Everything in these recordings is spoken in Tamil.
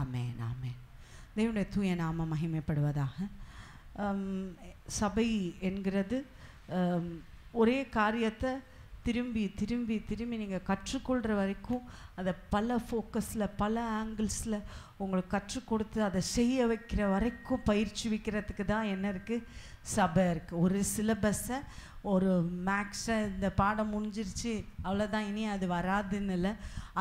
ஆமென் ஆமென். தேவனுடைய தூய நாம மகிமைப்படுவதாக. சபை என்கிறது ஒரே காரியத்தை திரும்பி திரும்பி திரும்பி நீங்கள் கற்றுக்கொள்கிற வரைக்கும் அதை பல ஃபோக்கஸில் பல ஆங்கிள்ஸில் உங்களுக்கு கற்றுக் கொடுத்து அதை செய்ய வைக்கிற வரைக்கும் பயிற்சி வைக்கிறதுக்கு தான் என்ன இருக்குது, சபை இருக்குது. ஒரு சிலபஸை ஒரு மேக்ஸை இந்த பாடம் முடிஞ்சிருச்சு அவ்வளோதான் இனி அது வராதுன்னு இல்லை,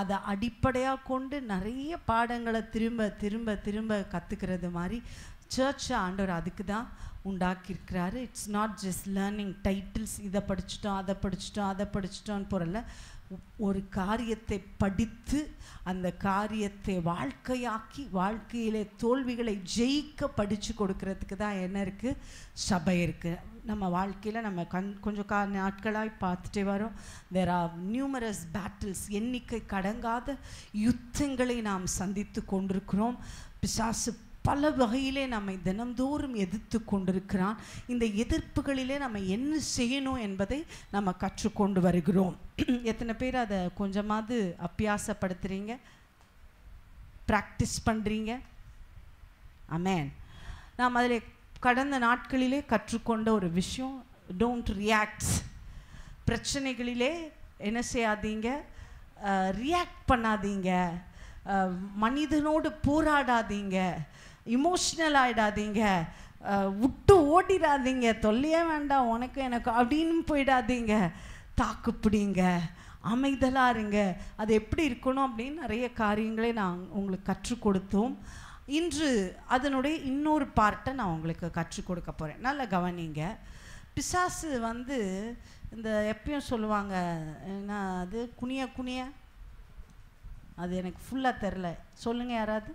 அதை அடிப்படையாக கொண்டு நிறைய பாடங்களை திரும்ப திரும்ப திரும்ப கற்றுக்கிறது மாதிரி சர்ச்சை ஆண்டவர் அதுக்கு தான் உண்டாக்கியிருக்கிறாரு. It's not just learning titles, இதை படிச்சிட்டோம் அதை படிச்சிட்டோம் அதை படிச்சிட்டோன்னு போகிறல, ஒரு காரியத்தை படித்து அந்த காரியத்தை வாழ்க்கையாக்கி வாழ்க்கையிலே தோல்விகளை ஜெயிக்க படித்து கொடுக்கறதுக்கு தான் என்ன இருக்குது, சபை இருக்குது. நம்ம வாழ்க்கையில் நம்ம கொஞ்சம் நாட்களாக பார்த்துட்டே வரோம். தேர் ஆர் நியூமரஸ் பேட்டில்ஸ், எண்ணிக்கை கடங்காத யுத்தங்களை நாம் சந்தித்து கொண்டிருக்கிறோம். பிசாசு பல வகையிலே நம்மை தினந்தோறும் எதிர்த்து கொண்டிருக்கிறான். இந்த எதிர்ப்புகளிலே நம்ம என்ன செய்யணும் என்பதை நம்ம கற்றுக்கொண்டு வருகிறோம். எத்தனை பேர் அதை கொஞ்சமாவது அபியாசப்படுத்துகிறீங்க, ப்ராக்டிஸ் பண்ணுறீங்க? ஆமென். நாம் அதில் கடந்த நாட்களிலே கற்றுக்கொண்ட ஒரு விஷயம், டோன்ட் ரியாக்ட். பிரச்சனைகளிலே என்ன செய்யாதீங்க, ரியாக்ட் பண்ணாதீங்க, மனிதனோடு போராடாதீங்க, இமோஷ்னல் ஆகிடாதீங்க, விட்டு ஓடிடாதீங்க, தொல்லையே வேண்டாம் உனக்கு எனக்கு அப்படின்னு போயிடாதீங்க, தாக்குப்பிடிங்க, அமைதலாக இருங்க. அது எப்படி இருக்கணும் அப்படின்னு நிறைய காரியங்களை நான் உங்களுக்கு கற்றுக் கொடுத்தோம். இன்று அதனுடைய இன்னொரு பார்ட்டை நான் உங்களுக்கு கற்றுக் கொடுக்க போகிறேன். நல்லா கவனிங்க. பிசாசு இந்த எப்பயும் சொல்லுவாங்க என்ன, அது குனிய குனிய, அது எனக்கு ஃபுல்லாக தெரில, சொல்லுங்கள் யாராவது.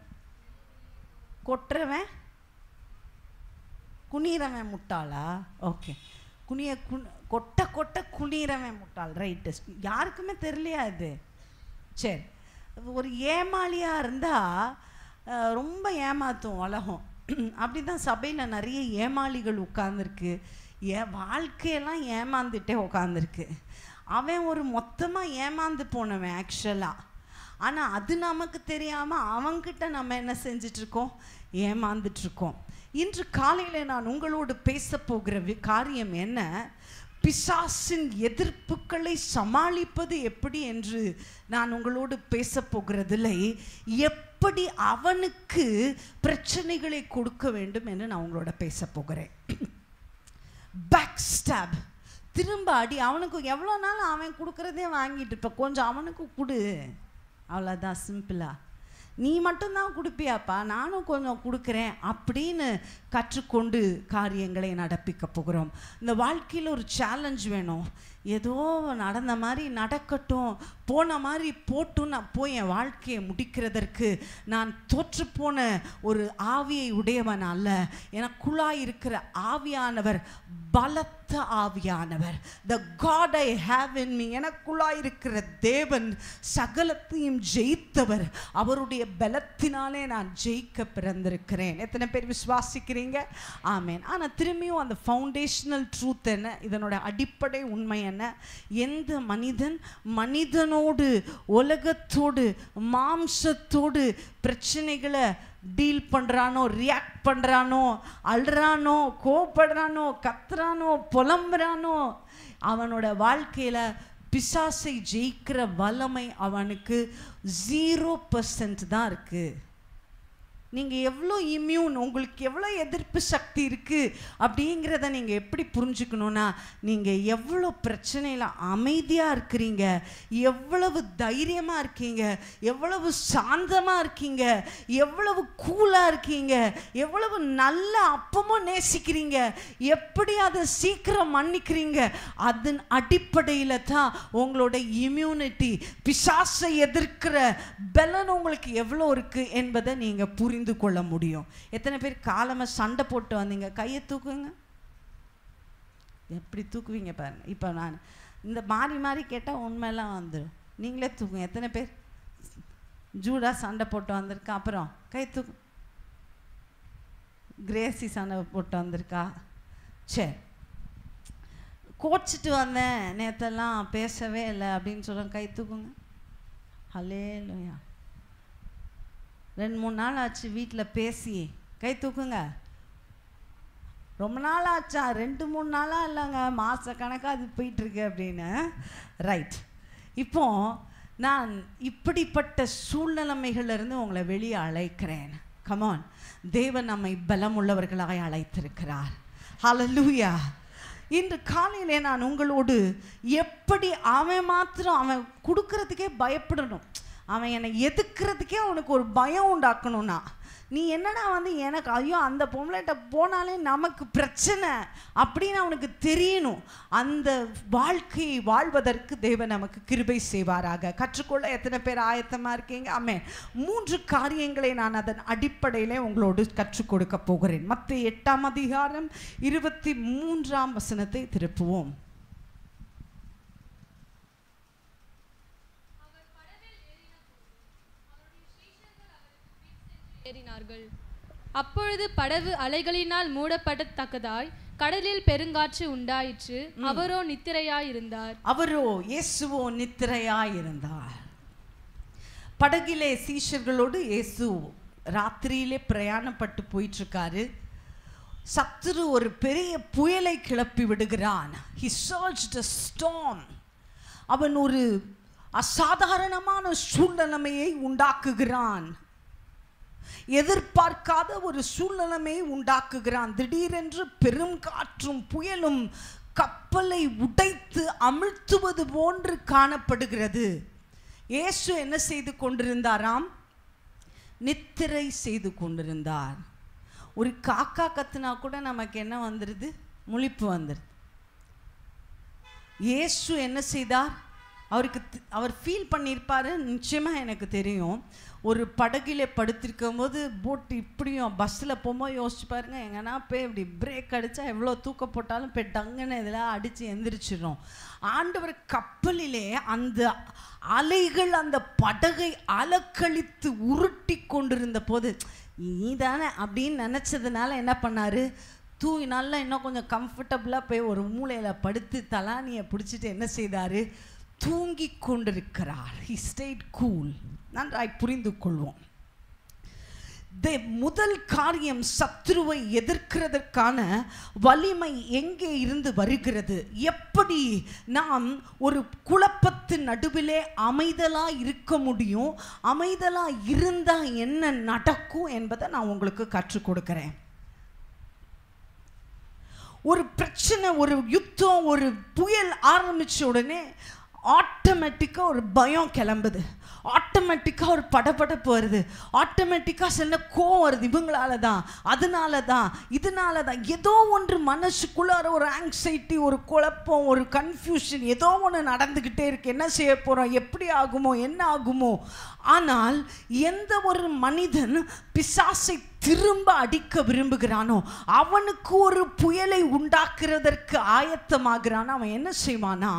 கொட்டுறவன் குனிறவன் முட்டாளா? ஓகே, கொட்ட கொட்ட குனிறவன் முட்டாள், ரைட்டு. யாருக்குமே தெரியலையா இது? சரி, ஒரு ஏமாளியாக இருந்தால் ரொம்ப ஏமாத்தும் உலகம். அப்படி தான் சபையில் நிறைய ஏமாளிகள் உட்கார்ந்துருக்கு. வாழ்க்கையெல்லாம் ஏமாந்துட்டே உட்காந்துருக்கு. அவன் ஒரு மொத்தமாக ஏமாந்து போனவன் ஆக்சுவலாக. ஆனால் அது நமக்கு தெரியாமல் அவன்கிட்ட நம்ம என்ன செஞ்சிட்ருக்கோம், ஏமாந்துட்ருக்கோம். இன்று காலையில் நான் உங்களோடு பேச போகிற காரியம் என்ன, பிசாசின் எதிர்ப்புகளை சமாளிப்பது எப்படி என்று நான் உங்களோடு பேச போகிறதில்லை, எப்படி அவனுக்கு பிரச்சனைகளை கொடுக்க வேண்டும் என்று நான் உங்களோட பேச போகிறேன். பேக் ஸ்டாப், திரும்ப அடி. அவனுக்கு எவ்வளோ நாள் அவன் கொடுக்குறதே வாங்கிட்டு இருப்ப, கொஞ்சம் அவனுக்கு கொடு, அவ்வளோதான், சிம்பிளா. நீ மட்டும்தான் கொடுப்பியாப்பா, நானும் கொஞ்சம் கொடுக்குறேன் அப்படின்னு கற்றுக்கொண்டு காரியங்களை நடப்பிக்க போகிறோம். இந்த வாழ்க்கையில் ஒரு சேலஞ்ச் வேணும். ஏதோ நடந்த மாதிரி நடக்கட்டும், போன மாதிரி போட்டும், நான் போய் என் வாழ்க்கையை முடிக்கிறதற்கு நான் தோற்றுப்போன ஒரு ஆவியை உடையவன் அல்ல. எனக்குள்ளாய் இருக்கிற ஆவியானவர் பலத்த ஆவியானவர், the God I have in me, எனக்குள்ளாய் இருக்கிற தேவன் சகலத்தையும் ஜெயித்தவர். அவருடைய பலத்தினாலே நான் ஜெயிக்க பிறந்திருக்கிறேன். எத்தனை பேர் விசுவாசிக்கிறீங்க? ஆமென். ஆனால் திரும்பியும் அந்த ஃபவுண்டேஷனல் ட்ரூத் என்ன, இதனோட அடிப்படை உண்மை என்ன, எந்த மனிதன் மனிதனோடு உலகத்தோடு மாம்சத்தோடு பிரச்சனைகளை டீல் பண்ணுறானோ, ரியாக்ட் பண்ணுறானோ, அழுறானோ, கோபப்படுறானோ, கத்துறானோ, புலம்புறானோ, அவனோட வாழ்க்கையில் பிசாசை ஜெயிக்கிற வல்லமை அவனுக்கு 0% தான் இருக்குது. நீங்கள் எவ்வளோ இம்யூன், உங்களுக்கு எவ்வளோ எதிர்ப்பு சக்தி இருக்குது அப்படிங்கிறத நீங்கள் எப்படி புரிஞ்சுக்கணுன்னா, நீங்கள் எவ்வளோ பிரச்சனையில் அமைதியாக இருக்கிறீங்க, எவ்வளவு தைரியமாக இருக்கீங்க, எவ்வளவு சாந்தமாக இருக்கீங்க, எவ்வளவு கூலாக இருக்கீங்க, எவ்வளவு நல்ல அப்பமும் நேசிக்கிறீங்க, எப்படி அதை சீக்கிரம் மன்னிக்கிறீங்க, அதன் அடிப்படையில் தான் உங்களோட இம்யூனிட்டி, பிசாசை எதிர்க்கிற பலன் உங்களுக்கு எவ்வளோ இருக்குது என்பதை நீங்கள் புரிந்து கொள்ள முடியும். எத்தனை பேர் காலமாக சண்டை போட்டு வந்தீங்க? கையை தூக்குங்க. எப்படி தூக்குவீங்க பாருங்க. இப்போ நான் இந்த மாறி மாறி கேட்டால் உண்மையெல்லாம் வந்துடும். நீங்களே தூக்குங்க. எத்தனை பேர் ஜூடா சண்டை போட்டு வந்திருக்கா? அப்புறம் கை தூக்கு. கிரேசி சண்டை போட்டு வந்திருக்கா? சரி, கோச்சிட்டு வந்தேன் நேற்றெல்லாம் பேசவே இல்லை அப்படின்னு சொல்ல கை தூக்குங்க. ஹல்லேலூயா. 2-3 நாள் ஆச்சு வீட்டில் பேசி. கை தூக்குங்க. ரொம்ப நாள் ஆச்சா? 2-3 நாளாக இல்லைங்க, மாத கணக்காக அது போயிட்டுருக்கு அப்படின்னு. ரைட். இப்போ நான் இப்படிப்பட்ட சூழ்நிலைமைகளிலிருந்து உங்களை வெளியே அழைக்கிறேன். கமான். தேவன் நம்மை பலமுள்ளவர்களாக அழைத்திருக்கிறார். ஹல்லேலூயா. இன்று காலையிலே நான் உங்களோடு எப்படி அவன் மாத்திரம் அவன் கொடுக்கறதுக்கே பயப்படணும், அவன் என்னை எதுக்கிறதுக்கே அவனுக்கு ஒரு பயம் உண்டாக்கணும்னா, நீ என்னடா எனக்கு ஐயோ அந்த பொம்பளைகிட்ட போனாலே நமக்கு பிரச்சனை அப்படின்னு அவனுக்கு தெரியணும். அந்த வாழ்க்கையை வாழ்வதற்கு தேவன் நமக்கு கிருபை செய்வாராக. கற்றுக்கொள்ள எத்தனை பேர் ஆயத்தமாக இருக்கீங்க? ஆமென். 3 காரியங்களை நான் அதன் அடிப்படையில் உங்களோடு கற்றுக் கொடுக்க போகிறேன். மத்தேயு 8ஆம் அதிகாரம் 23ஆம் வசனத்தை திருப்புவோம். அப்பொழுது படகு அலைகளினால் மூடப்படத்தக்கதாய் கடலில் பெருங்காற்று உண்டாயிற்று. அவரோ நித்திரையாயிருந்தார். அவரோ இயேசுவோ நித்திரையாயிருந்தார். படகிலே சீஷர்களோடு இயேசு ராத்திரியிலே பிரயாணப்பட்டு போயிட்டு இருக்காரு. சத்துரு ஒரு பெரிய புயலை கிளப்பி விடுகிறான். He surged a storm. அவன் ஒரு அசாதாரணமான சூழ்நிலைமையை உண்டாக்குகிறான். எதிர்பார்க்காத ஒரு சூழ்நிலைமையை உண்டாக்குகிறான். திடீரென்று பெரும் காற்றும் புயலும் கப்பலை உடைத்து அமிழ்த்துவது போன்று காணப்படுகிறது. இயேசு என்ன செய்து கொண்டிருந்தாராம்? நித்திரை செய்து கொண்டிருந்தார். ஒரு காக்கா கத்துனா கூட நமக்கு என்ன வந்துடுது? முழிப்பு வந்துடுது. இயேசு என்ன செய்தார்? அவர் ஃபீல் பண்ணியிருப்பாரு நிச்சயமாக, எனக்கு தெரியும். ஒரு படகில் படுத்திருக்கும் போது போட்டு இப்படியும் பஸ்ஸில் போகும்போது யோசிச்சு பாருங்கள், எங்கன்னா போய் இப்படி பிரேக் அடித்தா எவ்வளோ தூக்க போட்டாலும் போய் டங்குன்னு இதெல்லாம் அடித்து எந்திரிச்சிடும். ஆண்டவர் கப்பலிலே அந்த அலைகள் அந்த படகை அலக்கழித்து உருட்டி கொண்டிருந்த போது நீ தானே அப்படின்னு நினச்சதுனால என்ன பண்ணார்? நல்லா இன்னும் கொஞ்சம் கம்ஃபர்டபுளாக போய் ஒரு மூலையில் படுத்து தலானியை பிடிச்சிட்டு என்ன செய்தார்? தூங்கி கொண்டிருக்கிறார். He stayed cool. நன்றாய் புரிந்து கொள்வோம். முதல் காரியம், சத்துருவை எதிர்க்கிறதற்கான வலிமை எங்கே இருந்து வருகிறது? எப்படி நாம் ஒரு குழப்பத்தின் நடுவிலே அமைதலாக இருக்க முடியும்? அமைதலாக இருந்தால் என்ன நடக்கும் என்பதை நான் உங்களுக்கு கற்றுக் கொடுக்கிறேன். ஒரு பிரச்சனை, ஒரு யுத்தம், ஒரு புயல் ஆரம்பிச்ச உடனே ஆட்டோமேட்டிக்காக ஒரு பயம் கிளம்புது, ஆட்டோமேட்டிக்காக ஒரு படபடப்பு வருது, ஆட்டோமேட்டிக்காக சில கோவம் வருது. இவங்களால தான், அதனால தான், இதனால தான், ஏதோ ஒன்று மனசுக்குள்ளார ஒரு ஆங்ஸைட்டி, ஒரு குழப்பம், ஒரு கன்ஃபியூஷன், ஏதோ ஒன்று நடந்துக்கிட்டே இருக்கு. என்ன செய்ய போகிறோம்? எப்படி ஆகுமோ? என்ன ஆகுமோ? ஆனால் எந்த ஒரு மனிதன் பிசாசை திரும்ப அடிக்க விரும்புகிறானோ, அவனுக்கு ஒரு புயலை உண்டாக்குறதற்கு ஆயத்தமாகிறான். அவன் என்ன செய்வானா,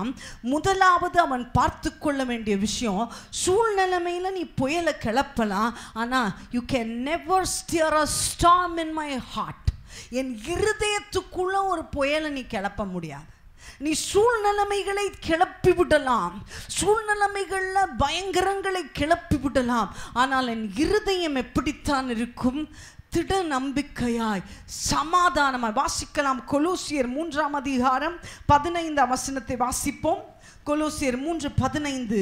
முதலாவது அவன் பார்த்து கொள்ள வேண்டிய விஷயம், சூழ்நிலைமையில் நீ புயலை கிளப்பலாம், ஆனால் you can never steer a storm in my heart. என் இருதயத்துக்குள்ள ஒரு புயலை நீ கிளப்ப முடியாது. நீ சூழ்நிலைமைகளை கிளப்பி விடலாம், சூழ்நிலைமைகளில் பயங்கரங்களை கிளப்பி விடலாம், ஆனால் என் இருதயம் எப்படித்தான் இருக்கும்? திட நம்பிக்கையாய், சமாதானமாய். வாசிக்கலாம். கொலோசியர் 3ஆம் அதிகாரம் 15ஆம் வசனத்தை வாசிப்போம். கொலோசியர் 3:15.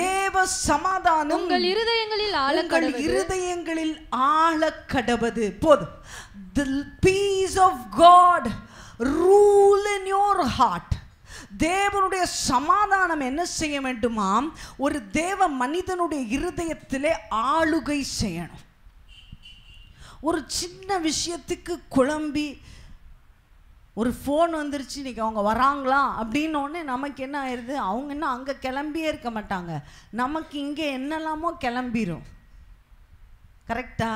தேவ சமாதானம் உங்கள் இருதயங்களில் ஆழக்கடவது. போதும். The peace of God rule in your heart. தேவனுடைய சமாதானம் என்ன செய்ய வேண்டுமாம்? ஒரு தேவ மனிதனுடைய இருதயத்திலே ஆளுகை செய்யணும். ஒரு சின்ன விஷயத்துக்கு குழம்பி, ஒரு ஃபோன் வந்துருச்சு, இன்றைக்கி அவங்க வராங்களா அப்படின்னோடனே நமக்கு என்ன ஆயிடுது? அவங்க என்ன அங்கே கிளம்பியே இருக்க மாட்டாங்க, நமக்கு இங்கே என்னெல்லாமோ கிளம்பிடும். கரெக்டா?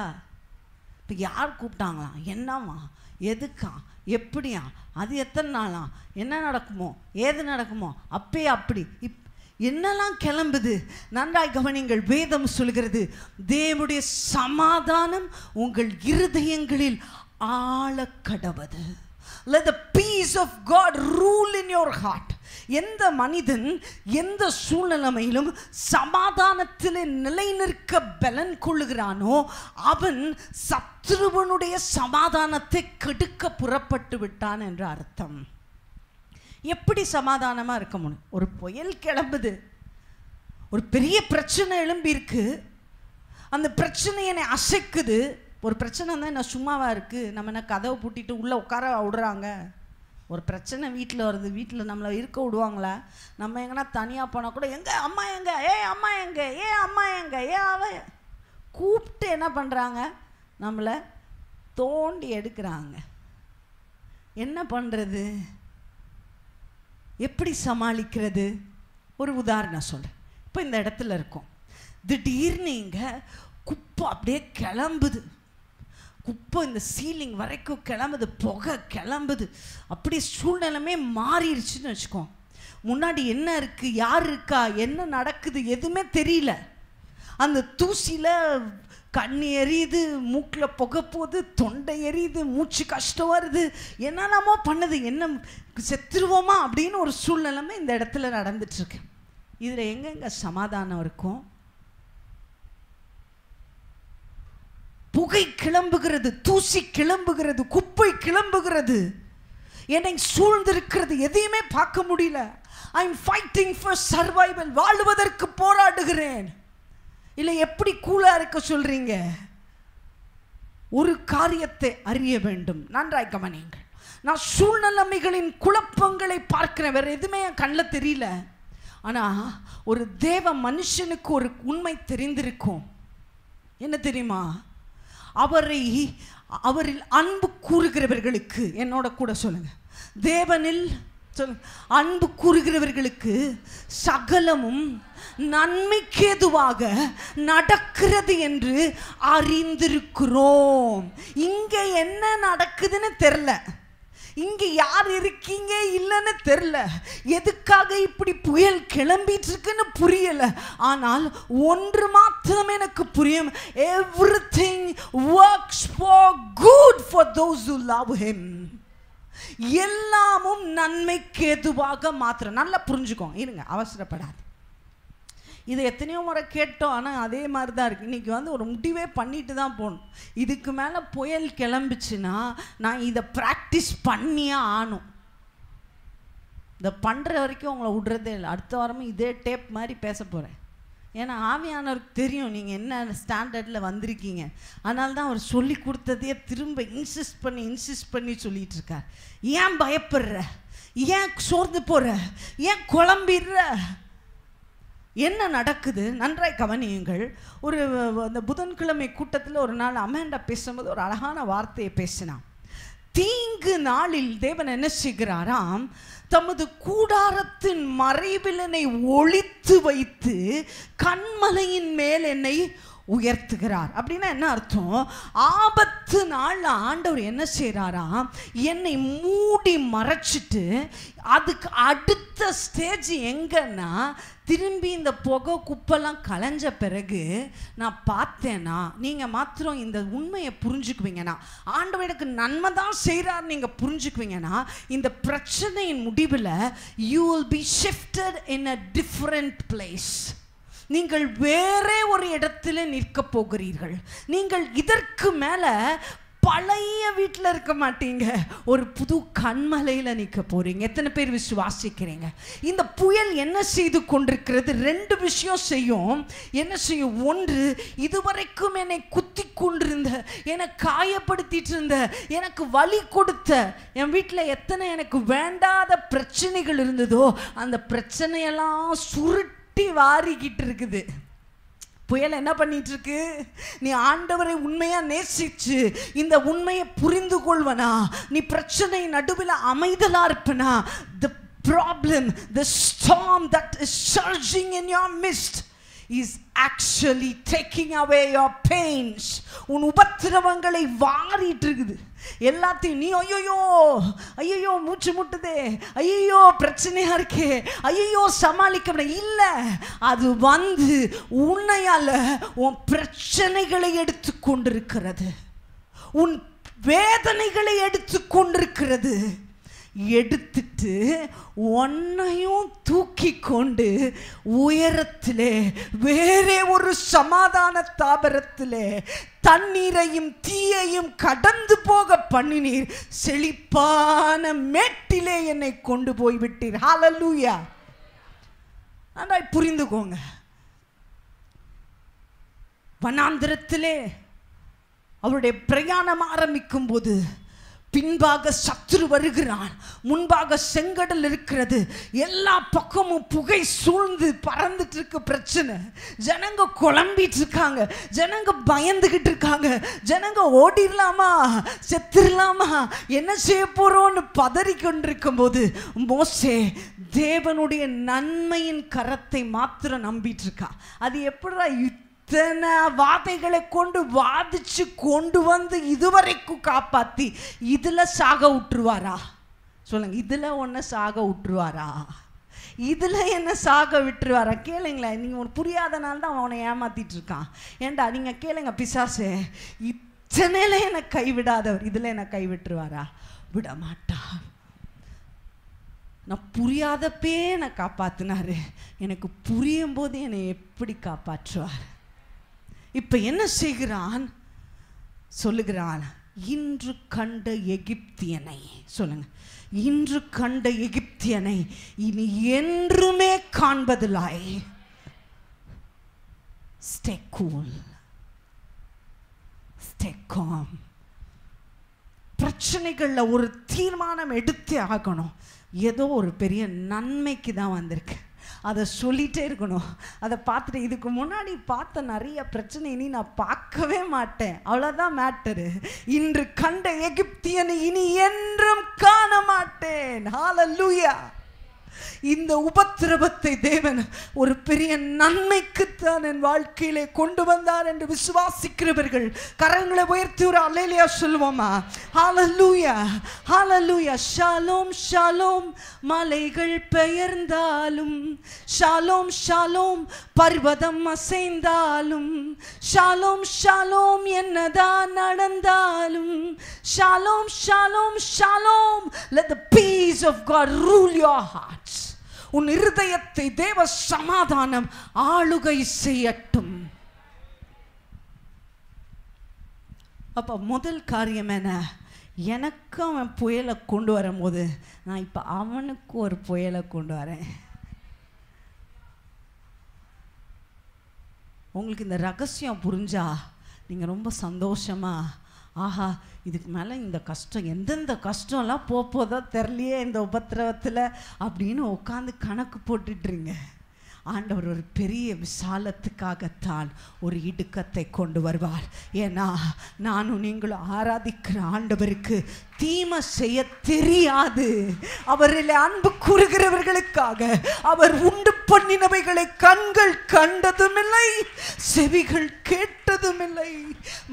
இப்போ யார் கூப்பிட்டாங்களாம், என்னவா, எதுக்கா, எப்படியா, அது எத்தனை நாளாம், என்ன நடக்குமோ, ஏது நடக்குமோ, அப்பே அப்படி என்னெல்லாம் கிளம்புது. நன்றாய் கவனிங்கள். வேதம் சொல்கிறது, தேவனுடைய சமாதானம் உங்கள் இருதயங்களில் ஆழக்கடவது. Let the peace of God rule in your heart. எந்த மனிதன் எந்த சூழ்நிலையிலும் சமாதானத்தில் நிலை நிற்க பலன் கொள்ளுகிறானோ அவன் சத்ருவனுடைய சமாதானத்தை கெடுக்க புறப்பட்டு விட்டான் என்ற அர்த்தம். எப்படி சமாதானமாக இருக்க முடியும்? ஒரு புயல் கிளம்புது, ஒரு பெரிய பிரச்சனை எழும்பியிருக்கு, அந்த பிரச்சனை என்னை அசைக்குது. ஒரு பிரச்சனை தான் என்ன சும்மாவா இருக்குது? நம்ம என்ன கதவை பூட்டிட்டு உள்ளே உட்கார விடுறாங்க? ஒரு பிரச்சனை வீட்டில் வருது, வீட்டில் நம்மளை இருக்க விடுவாங்களா? நம்ம எங்கன்னா தனியாக போனால் கூட எங்கே அம்மா எங்கே, அம்மா எங்கே, அம்மா எங்கே, அவ கூப்பிட்டு என்ன பண்ணுறாங்க? நம்மளை தோண்டி எடுக்கிறாங்க. என்ன பண்ணுறது? எப்படி சமாளிக்கிறது? ஒரு உதாரணம் சொல்கிறேன். இப்போ இந்த இடத்துல இருக்கோம், திடீர்னு இங்கே குப்பை அப்படியே கிளம்புது, குப்பை இந்த சீலிங் வரைக்கும் கிளம்புது, புகை கிளம்புது, அப்படியே சூழ்நிலைமே மாறிடுச்சுன்னு வச்சுக்கோம். முன்னாடி என்ன இருக்குது, யார் இருக்கா, என்ன நடக்குது எதுவுமே தெரியல. அந்த தூசியில் கண்ணு எரியுது, மூக்கில் புகை போகுது, தொண்டை எரியுது, மூச்சு கஷ்டம் வருது, என்னென்னமோ பண்ணுது, என்ன செத்துருவோமா அப்படின்னு ஒரு சூழ்நிலைமை இந்த இடத்துல நடந்துட்டுருக்கு. இதில் எங்கெங்க சமாதானம் இருக்கும்? புகை கிளம்புகிறது, தூசி கிளம்புகிறது, குப்பை கிளம்புகிறது, என்னை சூழ்ந்திருக்கிறது, எதையுமே பார்க்க முடியல. I am fighting for survival, வாழ்வதற்கு போராடுகிறேன். இல்லை எப்படி கூலாக இருக்க சொல்றீங்க? ஒரு காரியத்தை அறிய வேண்டும், நன்றாய் கவனியுங்கள். நான் சூழ்நிலைமைகளின் குழப்பங்களை பார்க்கிறேன், வேற எதுவுமே என் கண்ணில் தெரியல. ஆனால் ஒரு தேவ மனுஷனுக்கு ஒரு உண்மை தெரிந்திருக்கும். என்ன தெரியுமா? அவரில் அன்பு கூறுகிறவர்களுக்கு, என்னோட கூட சொல்லுங்க, தேவனில் அன்பு கூறுகிறவர்களுக்கு சகலமும் நன்மைக்கேதுவாக நடக்கிறது என்று அறிந்திருக்கிறோம். இங்க என்ன நடக்குதுன்னு தெரியல, இங்க யார் இருக்கீங்க இல்லைன்னு தெரியல, எதுக்காக இப்படி புயல் கிளம்பிட்டு இருக்குன்னு புரியல. ஆனால் ஒன்று மாத்திரம் எனக்கு புரியும், everything works for good for those who love him. எல்லாமும் நன்மைக்கு ஏதுவாக மாத்திரம். நல்லா புரிஞ்சுக்கோங்க, இருங்க, அவசரப்படாது. இது எத்தனையோ முறை கேட்டோம், ஆனால் அதே மாதிரி தான் இருக்குது. இன்றைக்கி ஒரு முடிவே பண்ணிட்டு தான் போகணும். இதுக்கு மேலே புயல் கிளம்பிச்சுன்னா நான் இதை ப்ராக்டிஸ் பண்ணியே ஆனும். இதை பண்ணுற வரைக்கும் உங்களை விடுறதே இல்லை. அடுத்த வாரமும் இதே டேப் மாதிரி பேச போகிறேன். ஏன்னா ஆவியானவருக்கு தெரியும் நீங்கள் என்ன ஸ்டாண்டர்டில் வந்திருக்கீங்க. அதனால தான் அவர் சொல்லி கொடுத்ததையே திரும்ப இன்சிஸ்ட் பண்ணி சொல்லிகிட்டு இருக்கார். ஏன் பயப்படுற? ஏன் சோர்ந்து போகிற? ஏன் குழம்பிடுற? என்ன நடக்குது? நன்றாய் கவனியுங்கள். அந்த புதன்கிழமை கூட்டத்தில் ஒரு நாள் அமேண்டா பேசும்போது ஒரு அழகான வார்த்தையை பேசினான். தீங்கு நாளில் தேவன் என்ன செய்கிறாராம்? தமது கூடாரத்தின் மறைவில் என்னை ஒளித்து வைத்து கண்மலையின் மேல் என்னை உயர்த்துகிறார். அப்படின்னா என்ன அர்த்தம்? ஆபத்து நாள் ஆண்டவர் என்ன செய்கிறாராம்? என்னை மூடி மறைச்சிட்டு அதுக்கு அடுத்த ஸ்டேஜ் எங்கன்னா, திரும்பி இந்த புகை குப்பெல்லாம் கலைஞ்ச பிறகு நான் பார்த்தேன்னா, நீங்கள் மாத்திரம் இந்த உண்மையை புரிஞ்சுக்குவீங்கன்னா, ஆண்டவர் எனக்கு நன்மை தான் செய்கிறார் நீங்கள் புரிஞ்சுக்குவீங்கன்னா, இந்த பிரச்சனையின் முடிவில் you will be shifted in a different place. நீங்கள் வேறே ஒரு இடத்துல நிற்க போகிறீர்கள். நீங்கள் இதற்கு மேலே பழைய வீட்டில் இருக்க மாட்டீங்க, ஒரு புது கண்மலையில் நிற்க போறீங்க. எத்தனை பேர் விசுவாசிக்கிறீங்க? இந்த புயல் என்ன செய்து கொண்டிருக்கிறது? ரெண்டு விஷயம் செய்யும். என்ன செய்யும்? ஒன்று, இதுவரைக்கும் என்னை குத்தி கொண்டிருந்த, என்னை காயப்படுத்திட்டு இருந்த, எனக்கு வலி கொடுத்த, என் வீட்டில் எத்தனை எனக்கு வேண்டாத பிரச்சனைகள் இருந்ததோ அந்த பிரச்சனையெல்லாம் சுருட்டி வாரிக்கிட்டு இருக்குது. புயல் என்ன பண்ணிட்டு இருக்கு? நீ ஆண்டவரை உண்மையா நேசிச்சு இந்த உண்மையை புரிந்து கொள்வனா, நீ பிரச்சனை நடுவில் அமைதலா இருப்பனா, the problem, the storm that is surging in your midst is actually taking away your pains. உன் உபத்திரவங்களை வாரிட்டு இருக்குது. எல்லாத்தையும் நீ ஐயோ மூச்சு முட்டுதே, ஐயோ பிரச்சனையா இருக்கே, ஐயோ சமாளிக்க முடியல, இல்லை, அது உன்னையால உன் பிரச்சனைகளை எடுத்து கொண்டிருக்கிறது, உன் வேதனைகளை எடுத்து கொண்டிருக்கிறது. எடுத்துட்டு ஒன்னையும் தூக்கி கொண்டு உயரத்திலே வேறே ஒரு சமாதான தாபரத்திலே தண்ணீரையும் தீயையும் கடந்து போக பண்ணினீர், செழிப்பான மேட்டிலே என்னை கொண்டு போய் விட்டீர். ஹல்லேலூயா. நன்றாய் புரிந்துக்கோங்க. வனாந்திரத்திலே அவருடைய பிரயாணம் ஆரம்பிக்கும் போது பின்பாக சத்துரு வருகிறான், முன்பாக செங்கடல் இருக்கிறது, எல்லா பக்கமும் புகை சூழ்ந்து பறந்துட்டு இருக்கு. பிரச்சனை, ஜனங்க குழம்பிட்டு இருக்காங்க, ஜனங்க பயந்துகிட்டு இருக்காங்க, ஜனங்க ஓடிடலாமா செத்துடலாமா என்ன செய்ய போறோம்னு பதறி கொண்டிருக்கும் போது மோசே தேவனுடைய நன்மையின் கரத்தை மாத்திரம் நம்பிட்டு இருக்கா. அது எப்படிடா இத்தனை வாதைகளை கொண்டு வாதிச்சு கொண்டு வந்து இதுவரைக்கும் காப்பாத்தி இதுல சாக விட்டுருவாரா? சொல்லுங்க, இதுல ஒன்ன சாக விட்டுருவாரா? இதுல என்ன சாக விட்டுருவாரா? கேளுங்களேன். நீங்க ஒரு புரியாதனால தான் அவனை ஏமாத்திட்டு இருக்கான். ஏண்டா நீங்க கேளுங்க, பிசாசே இத்தனையில என்னை கைவிடாதவர் இதுல என்ன கைவிட்டுருவாரா? விட மாட்டார். நான் புரியாதப்பே என்னை காப்பாத்தினாரு, எனக்கு புரியும் போது என்னை எப்படி காப்பாற்றுவார்? இப்ப என்ன செய்கிறான்? சொல்லுகிறான், இன்று கண்ட எகிப்தியனை, சொல்லுங்க, இன்று கண்ட எகிப்தியனை இனி என்றுமே காண்பதில்லை. Stay cool, stay calm. பிரச்சனைகள்ல ஒரு தீர்மானம் எடுத்தே ஆகணும். ஏதோ ஒரு பெரிய நன்மைக்கு தான் வந்திருக்கு, அதை சொல்லிகிட்டே இருக்கணும். அதை பார்த்துட்டு இதுக்கு முன்னாடி பார்த்த நிறைய பிரச்சனை இனி நான் பார்க்கவே மாட்டேன், அவ்வளோதான் மேட்டரு. இன்று கண்ட எகிப்தியனை இனி என்றும் காண மாட்டேன். ஹல்லேலூயா. இந்த உபத்திரவத்தை தேவன் ஒரு பெரிய நன்மைக்குத்தான் என் வாழ்க்கையிலே கொண்டு வந்தார் என்று விசுவாசிக்கிறவர்கள் கரங்களை உயர்த்தி ஒரு அல்லேலூயா சொல்லுவோமா? ஹல்லேலூயா, ஹல்லேலூயா. ஷாலோம் ஷாலோம், மலைகள் பெயர்ந்தாலும், ஷாலோம் ஷாலோம், பர்வதம் அசைந்தாலும், ஷாலோம் ஷாலோம், என்னதான் நடந்தாலும், Shalom Shalom Shalom. Let the peace of God rule your hearts. உன் இருதயத்தை தேவ சமாதானம் ஆளுகை செய்யட்டும். அப்ப முதல் காரியம் என்ன? எனக்கு அவன் புயலை கொண்டு வரும்போது நான் இப்ப அவனுக்கு ஒரு புயலை கொண்டு வரேன். உங்களுக்கு இந்த ரகசியம் புரிஞ்சா நீங்க ரொம்ப சந்தோஷமா, ஆஹா இதுக்கு மேலே இந்த கஷ்டம், எந்தெந்த கஷ்டம்லாம் போதோ தெரியலையே இந்த உபத்திரவத்தில் அப்படின்னு உட்காந்து கணக்கு போட்டுட்ருங்க. ஆண்டவர் ஒரு பெரிய விசாலத்துக்காகத்தான் ஒரு இடுக்கத்தை கொண்டு வருவார். ஏன்னா நானும் நீங்களும் ஆராதிக்கிற ஆண்டவருக்கு தீமை செய்ய தெரியாது. அவரில் அன்பு கூறுகிறவர்களுக்காக அவர் உண்டு பண்ணினவைகளை கண்கள் கண்டதும் இல்லை, செவிகள் கேட்டதும் இல்லை,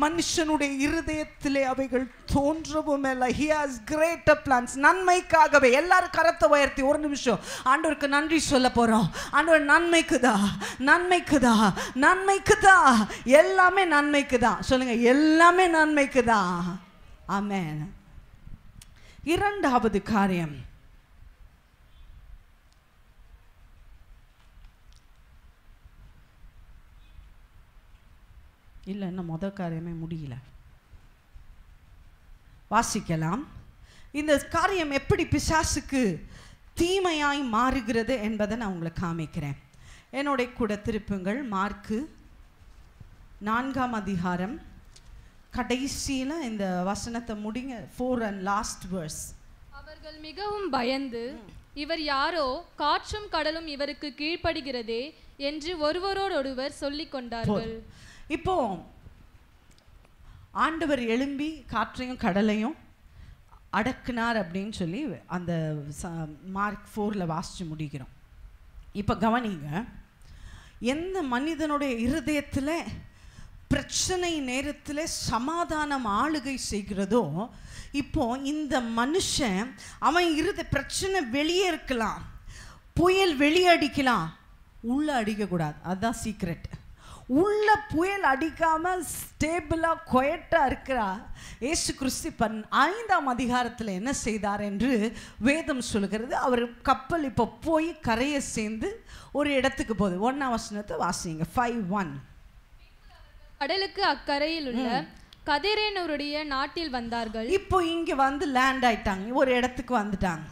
மனுஷனுடைய இருதயத்திலே அவைகள் தோன்றவும் இல்லை. He has greater plans. நன்மைக்காகவே. எல்லாரும் கரத்தை உயர்த்தி ஒரு நிமிஷம் ஆண்டவருக்கு நன்றி சொல்ல போறோம். ஆண்டவர் நன்மைக்குதா, நன்மைக்குதா, நன்மைக்குதா, எல்லாமே நன்மைக்குதான். சொல்லுங்க, எல்லாமே நன்மைக்குதான். ஆமென். இரண்டாவது காரியம், இல்லை இன்னும் முதல் காரியமே முடியல, வாசிக்கலாம். இந்த காரியம் எப்படி பிசாசுக்கு தீமையாய் மாறுகிறது என்பதை நான் உங்களுக்கு காமிக்கிறேன். என்னோட கூட திருப்புங்கள். மார்க்கு 4ஆம் அதிகாரம் கடைசியில் இந்த வசனத்தை முடிங்க. 4 and last verse. அவர்கள் மிகவும் பயந்து, இவர் யாரோ, காற்றும் கடலும் இவருக்கு கீழ்ப்படுகிறதே என்று ஒருவரோடொருவர் சொல்லிக் கொண்டார்கள். இப்போ ஆண்டவர் எழும்பி காற்றையும் கடலையும் அடக்குனார் அப்படின்னு சொல்லி அந்த மார்க் 4ல் வாசித்து முடிக்கிறோம். இப்போ கவனிங்க, எந்த மனிதனுடைய இருதயத்தில் பிரச்சனை நேரத்தில் சமாதானம் ஆளுகை செய்கிறதோ, இப்போ இந்த மனுஷன் அவன் பிரச்சனை வெளியே இருக்கலாம், புயல் வெளியே அடிக்கலாம், உள்ளே அடிக்கக்கூடாது. அதுதான் சீக்ரெட். உள்ள புயல் அடிக்காமல் ஸ்டேபிளாக கொயட்டாக இருக்கிறா இயேசு கிறிஸ்து 5ஆம் அதிகாரத்தில் என்ன செய்தார் என்று வேதம் சொல்கிறது. அவர் கப்பல் இப்போ போய் கரையை சேர்ந்து ஒரு இடத்துக்கு போகுது. 1ஆம் வசனத்தை வாசிங்க. 5:1. கடலுக்கு அக்கறையில் உள்ள கதிரேனூருடைய நாட்டில் வந்தார்கள். இப்போ இங்கே வந்து லேண்ட் ஆயிட்டாங்க, ஒரு இடத்துக்கு வந்துட்டாங்க.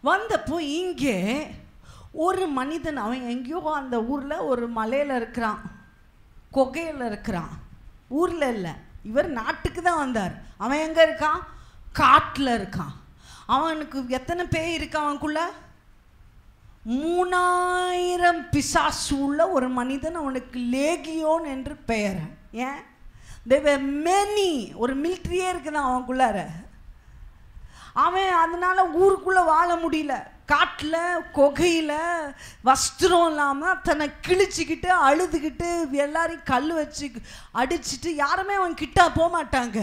வந்தப்போ இங்கே ஒரு மனிதன், அவன் எங்கேயோ அந்த ஊரில் ஒரு மலையில் இருக்கிறான், கொகையில் இருக்கிறான், ஊரில் இல்லை, இவர் நாட்டுக்கு தான் வந்தார். அவன் எங்கே இருக்கான்? காட்டில் இருக்கான். அவனுக்கு எத்தனை பேய் இருக்கான் அவனுக்குள்ள? 3000 பிசாசு உள்ள ஒரு மனிதன். அவனுக்கு லேகியோன் என்று பெயர். ஏன்? மெனி, ஒரு மிலிட்ரியே இருக்குதான் அவனுக்குள்ளார. அவன் அதனால ஊருக்குள்ளே வாழ முடியல. காட்டில் கொகையில் வஸ்திரம் இல்லாமல் தன்னை கிழிச்சிக்கிட்டு அழுதுகிட்டு எல்லாரையும் கல் வச்சு அடிச்சுட்டு யாருமே அவன் கிட்ட போக மாட்டாங்க.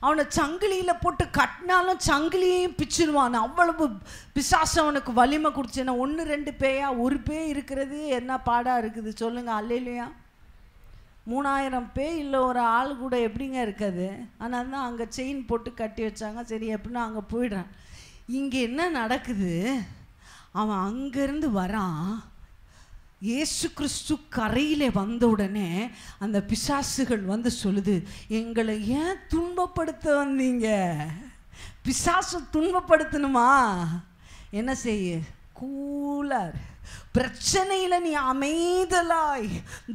அவனை சங்கிலியில் போட்டு கட்டினாலும் சங்கிலியையும் பிச்சிடுவான். அவ்வளவு பிசாசு அவனுக்கு வலிமை கொடுத்து. என்ன 1-2 பேயா? ஒரு பேய் இருக்கிறது என்ன பாடாக இருக்குது சொல்லுங்கள். அல்லேலூயா. 3000 பேய் இல்லை ஒரு ஆள் கூட எப்படிங்க இருக்காது? ஆனால் தான் அங்கே செயின் போட்டு கட்டி வச்சாங்க. சரி எப்படின்னா அங்கே போயிடுறான். இங்கே என்ன நடக்குது? அவன் அங்கேருந்து வரான். இயேசு கிறிஸ்து கரையில் வந்த உடனே அந்த பிசாசுகள் வந்து சொல்லுது, எங்களை ஏன் துன்பப்படுத்த வந்தீங்க? பிசாசு துன்பப்படுத்தணுமா? என்ன செய்ய? கூலார். பிரச்சனையில் நீ அமைதலாய்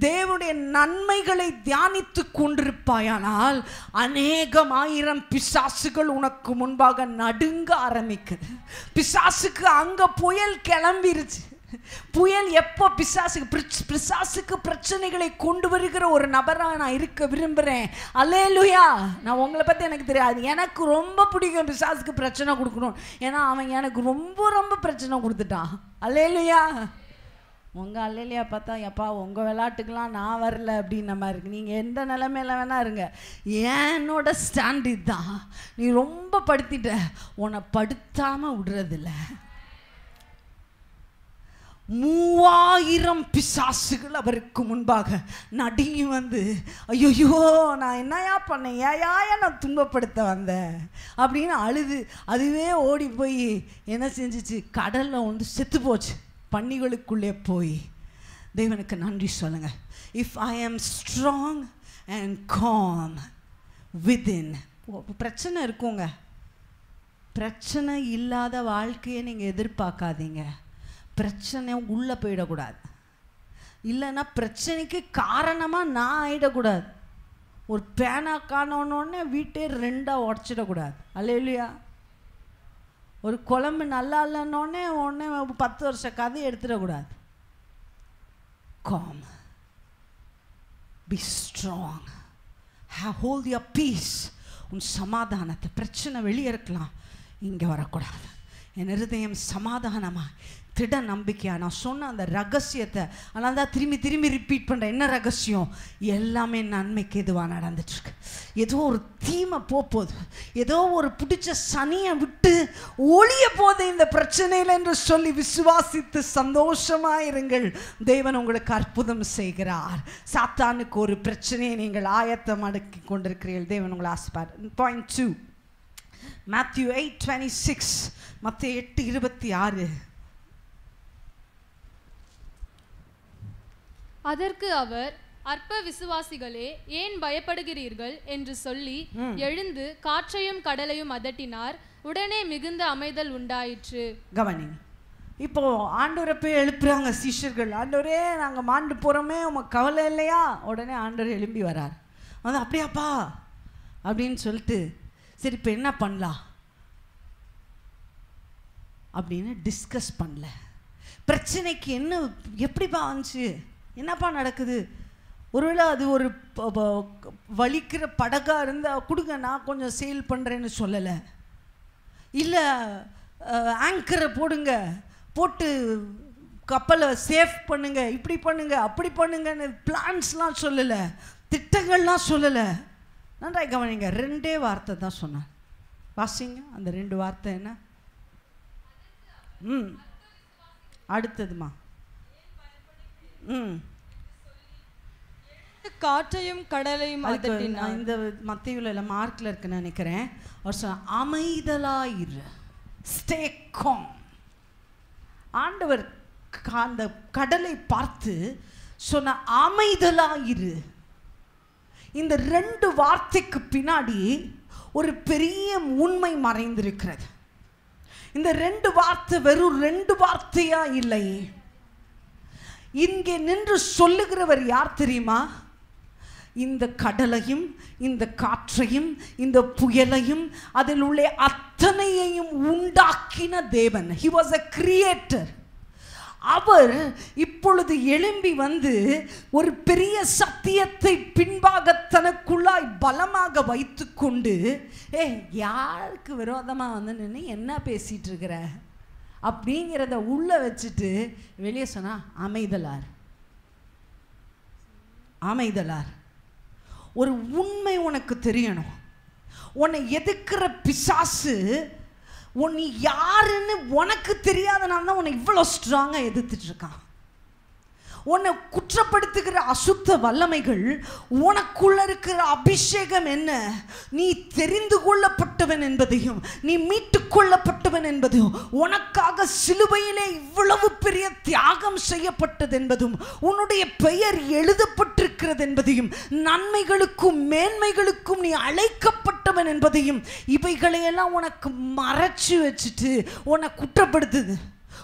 தேவனுடைய நன்மைகளை தியானித்து கொண்டிருப்பாயானால் 1000 பிசாசுகள் உனக்கு முன்பாக நடுங்க ஆரம்பிக்குது. பிசாசுக்கு அங்கே புயல் கிளம்பிருச்சு. புயல் எப்போ பிசாசுக்கு பிரச்சனைகளை கொண்டு வருகிற ஒரு நபராக நான் இருக்க விரும்புகிறேன். அல்லேலூயா. நான் உங்களை பற்றி எனக்கு தெரியாது, எனக்கு ரொம்ப பிடிக்கும் பிசாசுக்கு பிரச்சனை கொடுக்கணும். ஏன்னா அவன் எனக்கு ரொம்ப பிரச்சனை கொடுத்துட்டான். அல்லேலூயா. உங்கள் அல்லேலூயா பார்த்தா எப்பா உங்கள் விளையாட்டுக்கெலாம் நான் வரல அப்படின்ன மாதிரி இருக்கு. நீங்கள் எந்த நிலைமையில வேணா இருங்க, என்னோட ஸ்டாண்ட் இதுதான். நீ ரொம்ப படுத்திட்ட, உன்னை படுத்தாமல் விடுறதில்ல. 3000 பிசாசுகள் அவருக்கு முன்பாக நடுங்கி வந்து, ஐயோ நான் என்னையா பண்ணேன், ஏயா நான் துன்பப்படுத்த வந்தேன் அப்படின்னு அழுது அதுவே ஓடி போய் என்ன செஞ்சிச்சு? கடலில் வந்து செத்து போச்சு. பன்னிகளுக்குள்ளே போய் தேவனுக்கு நன்றி சொல்லுங்க. இஃப் ஐ ஆம் ஸ்ட்ராங் அண்ட் காம் வித்தின். பிரச்சனை இருக்குங்க, பிரச்சனை இல்லாத வாழ்க்கையை நீங்கள் எதிர்பார்க்காதீங்க. பிரச்சனை உள்ளே போயிடக்கூடாது. இல்லைன்னா பிரச்சனைக்கு காரணமாக நான் ஆகிடக்கூடாது. ஒரு பேனா காணோன்னே வீட்டே 2ஆக உடச்சிடக்கூடாது. அல்லேலூயா. ஒரு குழம்பு நல்லா இல்லைன்னொடனே 10 வருஷ கதை எடுத்துடக்கூடாது. Calm, be strong, hold your peace. உன் சமாதானத்தை, பிரச்சனை வெளியே இருக்கலாம், இங்கே வரக்கூடாது. என் இருதயம் சமாதானமாக திட நம்பிக்கையா. நான் சொன்ன அந்த ரகசியத்தை அதனால தான் திரும்பி ரிப்பீட் பண்ணுறேன். என்ன ரகசியம்? எல்லாமே நன்மைக்கு எதுவாக நடந்துட்டுருக்கு. ஏதோ ஒரு தீமை போகுது, ஏதோ ஒரு பிடிச்ச சனியை விட்டு ஒளிய போது இந்த பிரச்சனையில் என்று சொல்லி விசுவாசித்து சந்தோஷமாக இருங்கள். தேவன் உங்களுக்கு அற்புதம் செய்கிறார். சாத்தானுக்கு ஒரு பிரச்சனையை நீங்கள் ஆயத்தம் அடக்கி கொண்டிருக்கிறீர்கள். தேவன் உங்களை ஆசைப்பார். Point 2, Matthew 8:26. மத்தேயு 8:26. அதற்கு அவர், அற்ப விசுவாசிகளே, ஏன் பயப்படுகிறீர்கள் என்று சொல்லி எழுந்து காற்றையும் கடலையும் அதட்டினார். உடனே மிகுந்த அமைதல் உண்டாயிற்று. கவனி, இப்போ ஆண்டவரை போய் எழுப்புறாங்க சீஷர்கள். ஆண்டவரே நாங்கள் மாண்டு போகிறோமே, உமக்கு கவலை இல்லையா? உடனே ஆண்டவர் எழும்பி வரார். வந்து அப்படியாப்பா அப்படின்னு சொல்லிட்டு, சரி இப்போ என்ன பண்ணலாம் அப்படின்னு டிஸ்கஸ் பண்ணல. பிரச்சனைக்கு என்ன எப்படிப்பா வந்துச்சு, என்னப்பா நடக்குது? ஒருவேளை அது ஒரு வலிக்கிற படகாக இருந்தால் கொடுங்க, நான் கொஞ்சம் சேல் பண்ணுறேன்னு சொல்லலை. இல்லை ஆங்கரை போடுங்க, போட்டு கப்பலை சேஃப் பண்ணுங்க, இப்படி பண்ணுங்க அப்படி பண்ணுங்கன்னு பிளான்ஸ்லாம் சொல்லலை, திட்டங்கள்லாம் சொல்லலை. நன்றாய் கவனிங்க, 2 வார்த்தை தான் சொன்னார். வாசிங்க அந்த 2 வார்த்தை என்ன? அடுத்ததுமா காற்றையும் கடலையும் அதட்டினார். இந்த மத்தேயுல இல்ல மார்க்ல இருக்குன்னு நினைக்கிறேன். அவர் சொன்னார், அமைதலாயிரு, ஸ்டே காம். ஆண்டவர் அந்த கடலை பார்த்து சொன்ன அமைதலாயிரு. இந்த 2 வார்த்தைக்கு பின்னாடி ஒரு பெரிய உண்மை மறைந்திருக்கிறது. இந்த 2 வார்த்தை வெறும் 2 வார்த்தையா இல்லை. இங்கே நின்று சொல்லுகிறவர் யார் தெரியுமா? இந்த கடலையும் இந்த காற்றையும் இந்த புயலையும் அதில் உள்ள அத்தனையையும் உண்டாக்கின தேவன். He was a creator. அவர் இப்பொழுது எழும்பி வந்து ஒரு பெரிய சத்தியத்தை பின்பாக தனக்குள்ளாய் பலமாக வைத்து கொண்டு, யாருக்கு விரோதமாக வந்து நின்று என்ன பேசிட்டு இருக்கிற அப்படிங்கிறத உள்ள வச்சுட்டு வெளியே சொன்னா அமைதலார். அமைதலார். ஒரு உண்மை உனக்கு தெரியணும். உன்னை எதிர்க்கிற பிசாசு நீ யாருன்னு உனக்கு தெரியாதனால தான் உன்னை இவ்வளோ ஸ்ட்ராங்காக எதிர்த்துட்டு இருக்கான். உன்னை குற்றப்படுத்துகிற அசுத்த வல்லமைகள், உனக்குள்ள இருக்கிற அபிஷேகம் என்ன, நீ தெரிந்து கொள்ளப்பட்டவன் என்பதையும் நீ மீட்டு கொள்ளப்பட்டவன் என்பதையும், உனக்காக சிலுவையிலே இவ்வளவு பெரிய தியாகம் செய்யப்பட்டது என்பதும், உன்னுடைய பெயர் எழுதப்பட்டிருக்கிறது என்பதையும், நன்மைகளுக்கும் மேன்மைகளுக்கும் நீ அழைக்கப்பட்டவன் என்பதையும், இவைகளையெல்லாம் உனக்கு மறைச்சு வச்சுட்டு உன்னை குற்றப்படுத்துது.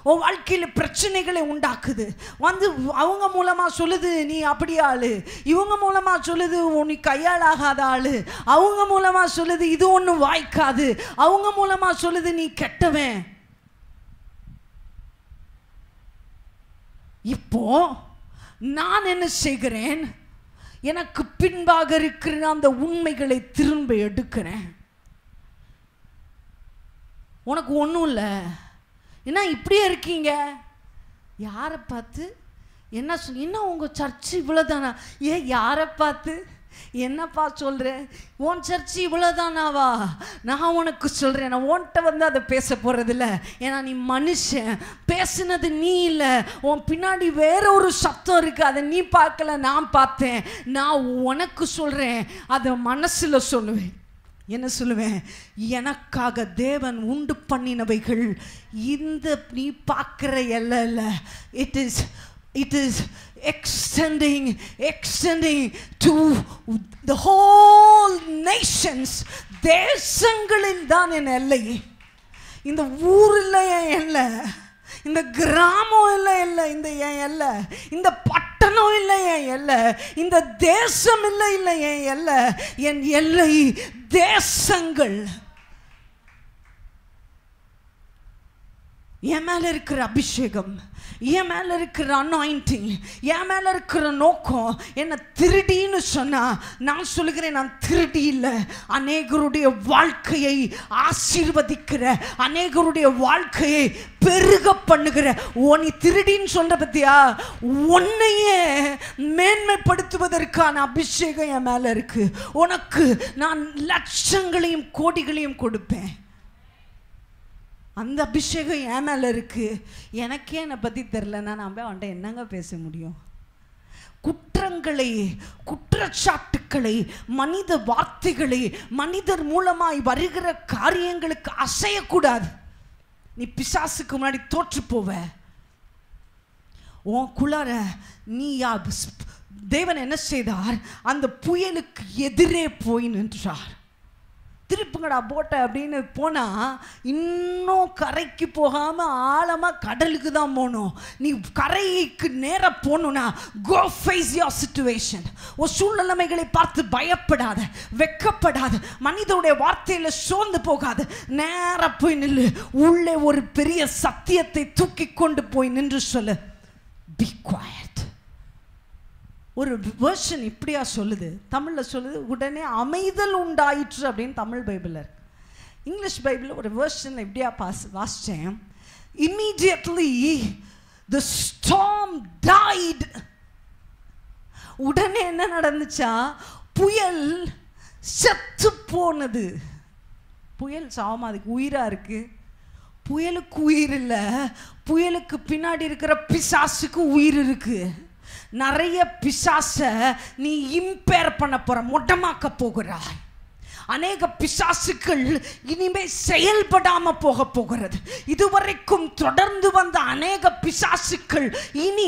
உன் வாழ்க்கையில் பிரச்சனைகளை உண்டாக்குது. வந்து அவங்க மூலமாக சொல்லுது நீ அப்படி ஆளு, இவங்க மூலமாக சொல்லுது நீ கையாளாகாத ஆளு, அவங்க மூலமாக சொல்லுது இது ஒன்றும் வாய்க்காது, அவங்க மூலமாக சொல்லுது நீ கெட்டவன். இப்போ நான் என்ன செய்கிறேன்? எனக்கு பின்பாக இருக்கிற அந்த உண்மைகளை திரும்ப எடுக்கிறேன். உனக்கு ஒன்றும் இல்லை, என்ன இப்படியே இருக்கீங்க, யாரை பார்த்து என்ன சொல், இன்னும் உங்கள் சர்ச்சு இவ்வளோதானா? யாரை பார்த்து என்னப்பா சொல்கிற? உன் சர்ச்சு இவ்வளோதானாவா? நான் உனக்கு சொல்கிறேன், நான் உன்கிட்ட வந்து அதை பேச போகிறதில்ல. ஏன்னா நீ மனுஷன், பேசுனது நீ இல்லை, உன் பின்னாடி வேற ஒரு சத்தம் இருக்குது, அதை நீ பார்க்கல, நான் பார்த்தேன். நான் உனக்கு சொல்கிறேன், அதை மனசில் சொல்லுவேன். என்ன சொல்லுவேன்? எனக்காக தேவன் உண்டு பண்ணினவைகள் இந்த நீ பார்க்குற எல்லை இல்லை. It is extending to the whole nations. தேசங்களில் தான் என் எல்லை. இந்த ஊரில் என் எல்லை, இந்த கிராமம் இல்லை இந்த என் எல்லை, இந்த பட்டணம் இல்லை என் எல்லை, இந்த தேசம் இல்லை என் எல்லை. என் எல்லை தேசங்கள். என் மேல இருக்கிற அபிஷேகம், என் மேல இருக்கிற அனாயிண்டிங், என் மேல இருக்கிற நோக்கம் என்ன திருடின்னு சொன்னா நான் சொல்லுகிறேன், நான் திருடி இல்லை. அநேகருடைய வாழ்க்கையை ஆசீர்வதிக்கிற, அநேகருடைய வாழ்க்கையை பெருக பண்ணுகிற. நீ திருடின்னு சொல்ற பத்தியா, உன்னையே மேன்மைப்படுத்துவதற்கான அபிஷேகம் என் மேல இருக்கு. உனக்கு நான் லட்சங்களையும் கோடிகளையும் கொடுப்பேன். அந்த அபிஷேகம் என் மேலே இருக்கு. எனக்கே என்னை பற்றி தெரிலன்னா நான் போய் அவன்கிட்ட என்னங்க பேச முடியும்? குற்றங்களை, குற்றச்சாட்டுக்களை, மனித வார்த்தைகளை, மனிதர் மூலமாய் வருகிற காரியங்களுக்கு அசையக்கூடாது. நீ பிசாசுக்கு முன்னாடி தோற்று போவ. உனக்குள்ளார நீ தேவன் என்ன செய்தார்? அந்த புயலுக்கு எதிரே போய் நின்றார். திருப்புங்கடா போட்ட அப்படின்னு போனால் இன்னும் கரைக்கு போகாமல் ஆழமாக கடலுக்கு தான் போகணும். நீ கரைக்கு நேராக போகணுன்னா கோ ஃபேஸ் யுவர் சிச்சுவேஷன். ஒரு சூழ்நிலைமைகளை பார்த்து பயப்படாத, வெக்கப்படாத, மனிதனுடைய வார்த்தையில் சோர்ந்து போகாது. நேராக போய் நில்லு. உள்ளே ஒரு பெரிய சத்தியத்தை தூக்கி கொண்டு போய் நின்று சொல்லு, பி குவாய்ட். ஒரு வேர்ஷன் இப்படியா சொல்லுது, தமிழில் சொல்லுது, உடனே அமைதல் உண்டாயிற்று அப்படின்னு தமிழ் பைபிளில் இருக்கு. இங்கிலீஷ் பைபிளில் ஒரு வேர்ஷனில் இப்படியா வாசித்தேன், immediately the storm died. உடனே என்ன நடந்துச்சா? புயல் செத்து போனது. புயல் சாவமா, அதுக்கு உயிராக இருக்கு. புயலுக்கு உயிர் இல்லை, புயலுக்கு பின்னாடி இருக்கிற பிசாசுக்கு உயிர் இருக்கு. நிறைய பிசாச நீ இம்பேர் பண்ண போற, மொட்டமாக்க போகிறாய். அநேக பிசாசுகள் இனிமே செயல்படாம போக போகிறது. இதுவரைக்கும் தொடர்ந்து வந்த அநேக பிசாசுகள் இனி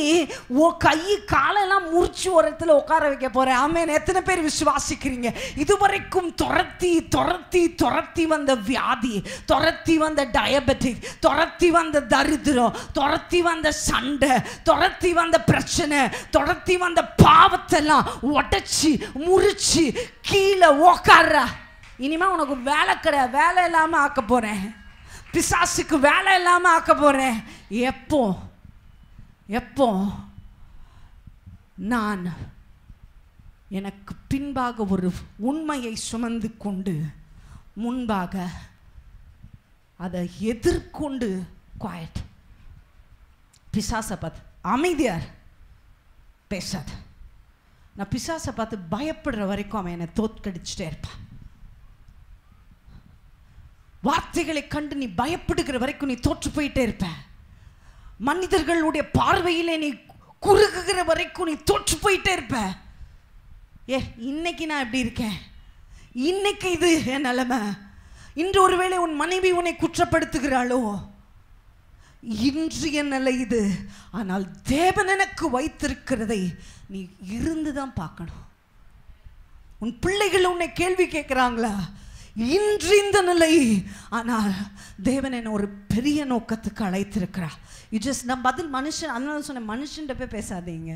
கை காலெல்லாம் முறிச்சு ஒரு இடத்துல உட்கார வைக்க போறேன். ஆமென். எத்தனை பேர் விசுவாசிக்கிறீங்க? இதுவரைக்கும் துரத்தி துரத்தி துரத்தி வந்த வியாதி, துரத்தி வந்த டயபெட்டிக், துரத்தி வந்த தரித்திரம், துரத்தி வந்த சண்டை, துரத்தி வந்த பிரச்சனை, துரத்தி வந்த பாவத்தெல்லாம் உடைச்சி முறிச்சு கீழே உட்கார. இனிமே உனக்கு வேலை கிடையாது, வேலை இல்லாம ஆக்க போறேன். பிசாசுக்கு வேலை இல்லாம ஆக்க போறேன். எப்போ எப்போ நான் எனக்கு பின்பாக ஒரு உண்மையை சுமந்து கொண்டு முன்பாக அதை எதிர்கொண்டு குவாய்ட். பிசாசை பார்த்து அமைதியார், பேசாத. நான் பிசாசை பார்த்து பயப்படுற வரைக்கும் அவன் என்னை தோற்கடிச்சுட்டே இருப்பான். வார்த்தைகளை கண்டு நீ பயப்படுகிற வரைக்கும் நீ தோற்று போயிட்டே இருப்ப. மனிதர்களுடைய பார்வையிலே நீ குறுகுகிற வரைக்கும் நீ தோற்று போயிட்டே இருப்ப. இன்னைக்கு நான் எப்படி இருக்கேன், இன்னைக்கு இது என் நிலைமை. இன்று ஒருவேளை உன் மனைவி உன்னை குற்றப்படுத்துகிறாளோ, இன்றைய நிலை இது. ஆனால் தேவன் எனக்கு வைத்திருக்கிறதை நீ இருந்துதான் பார்க்கணும். உன் பிள்ளைகள் உன்னை கேள்வி கேட்கிறாங்களா, இன்று இந்த நிலை. ஆனால் தேவன் என்ன ஒரு பெரிய நோக்கத்துக்கு அழைத்திருக்கிறார். நான் பதில் மனுஷன், அதனால சொன்ன மனுஷன்கிட்ட போய் பேசாதீங்க,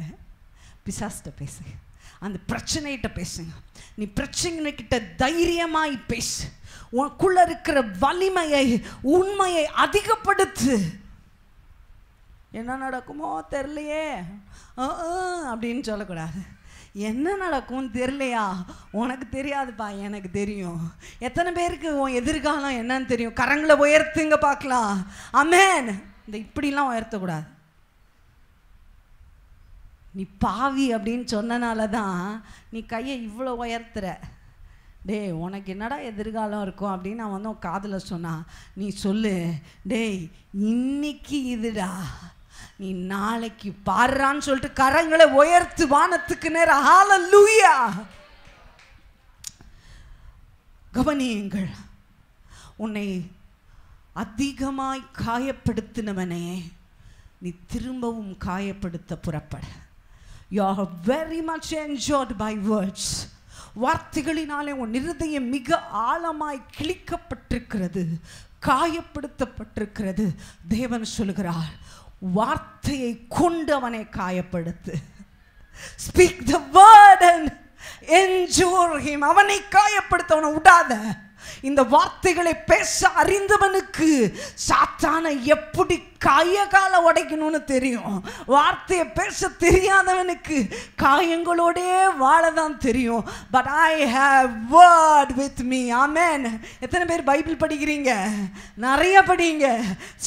பிசாசிட்ட பேசு. அந்த பிரச்சனைகிட்ட பேசுங்க. நீ பிரச்சனைகிட்ட தைரியமாய் பேசு. உனக்குள்ள இருக்கிற வலிமையை, உண்மையை அதிகப்படுத்து. என்ன நடக்குமோ தெரியலையே அப்படின்னு சொல்லக்கூடாது. என்ன நடக்கும் தெரியலையா, உனக்கு தெரியாதுப்பா, எனக்கு தெரியும். எத்தனை பேருக்கு உன் எதிர்காலம் என்னன்னு தெரியும்? கரங்களை உயர்த்துங்க பார்க்கலாம். ஆமென். இந்த இப்படிலாம் உயர்த்தக்கூடாது. நீ பாவி அப்படின்னு சொன்னனால தான் நீ கையை இவ்வளோ உயர்த்துற. டேய் உனக்கு என்னடா எதிர்காலம் இருக்கும் அப்படின்னு நான் வந்து காதில் சொன்னா, நீ சொல்லு, டேய் இன்னைக்கு இதுடா, நீ நாளைக்கு பாடுறான்னு சொல்லிட்டு கரங்களை உயர்த்து வானத்துக்கு நேரம். ஹல்லேலூயா. கவனியுங்கள், உன்னை அதிகமாய் காயப்படுத்தினவனே நீ திரும்பவும் காயப்படுத்த புறப்பட. You are very much injured by words. வார்த்தைகளினாலே உன் இருதயம் மிக ஆழமாய் கிழிக்கப்பட்டிருக்கிறது, காயப்படுத்தப்பட்டிருக்கிறது. தேவன் சொல்கிறார், வார்த்தையை கொண்டு அவனை காயப்படுத்து. Speak the word and endure him. அவனை காயப்படுத்த அவனை விடாத. இந்த வார்த்தைகளை பேச அறிந்தவனுக்கு சாத்தானை எப்படி கைய கால உடைக்கணும்னு தெரியும். வார்த்தையை பேச தெரியாதவனுக்கு காயங்களோடே வாழதான் தெரியும். But I have word with me. Amen. எத்தனை பேர் பைபிள் படிக்கிறீங்க? நிறைய படிங்க,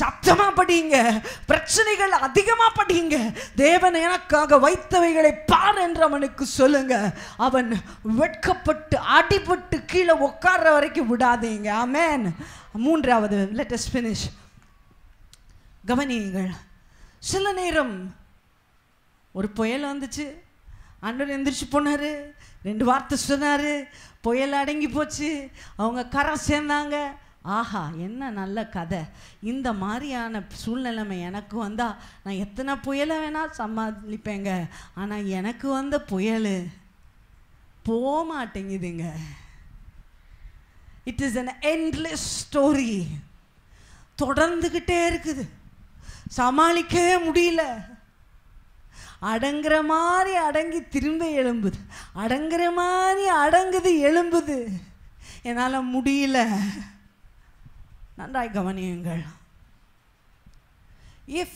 சத்தமா படிங்க, பிரச்சனைகள் அதிகமா படிங்க. தேவன் எனக்காக வைத்தவைகளை பார் என்று அவனுக்கு சொல்லுங்க. அவன் வெட்கப்பட்டு அடிபட்டு கீழே உட்கார்ற வரைக்கும் விடாதீங்க. ஆமென். மூன்றாவது, let us finish. கவனியுங்கள், சில நேரம் ஒரு புயல் வந்துச்சு, ஆண்டவர் எந்திரிச்சு போனாரு, 2 வார்த்தை சொன்னாரு, புயல் அடங்கி போச்சு, அவங்க கரை சேர்ந்தாங்க. ஆஹா, என்ன நல்ல கதை. இந்த மாதிரியான சூழ்நிலைமை எனக்கு வந்தா நான் எத்தனை புயலை வேணா சமாளிப்பேங்க. ஆனால் எனக்கு வந்த புயல் போக மாட்டேங்குதுங்க. It is an endless story. தொடர்ந்துக்கிட்டே இருக்குது, சமாளிக்கவே முடியல. அடங்குற மாதிரி அடங்கி திரும்ப எழும்புது, அடங்குற மாதிரி அடங்குது எழும்புது. என்னால் முடியல. நன்றாய் கவனியுங்கள். If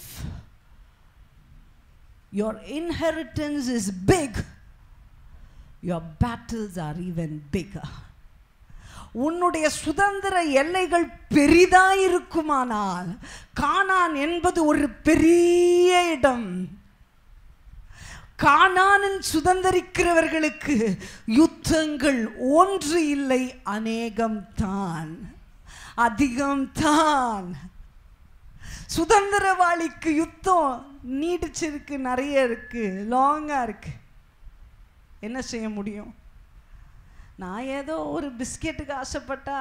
your inheritance is big, your battles are even bigger. உன்னுடைய சுதந்திர எல்லைகள் பெரிதாயிருக்குமானால், கானான் என்பது ஒரு பெரிய இடம். கானானில் சுதந்திரிக்கிறவர்களுக்கு யுத்தங்கள் ஒன்று இல்லை, அநேகம்தான், அதிகம்தான். சுதந்திரவாளிக்கு யுத்தம் நீடிச்சிருக்கு, நிறைய இருக்கு, லாங்காக இருக்கு. என்ன செய்ய முடியும்? நான் ஏதோ ஒரு பிஸ்கெட்டுக்கு ஆசைப்பட்டா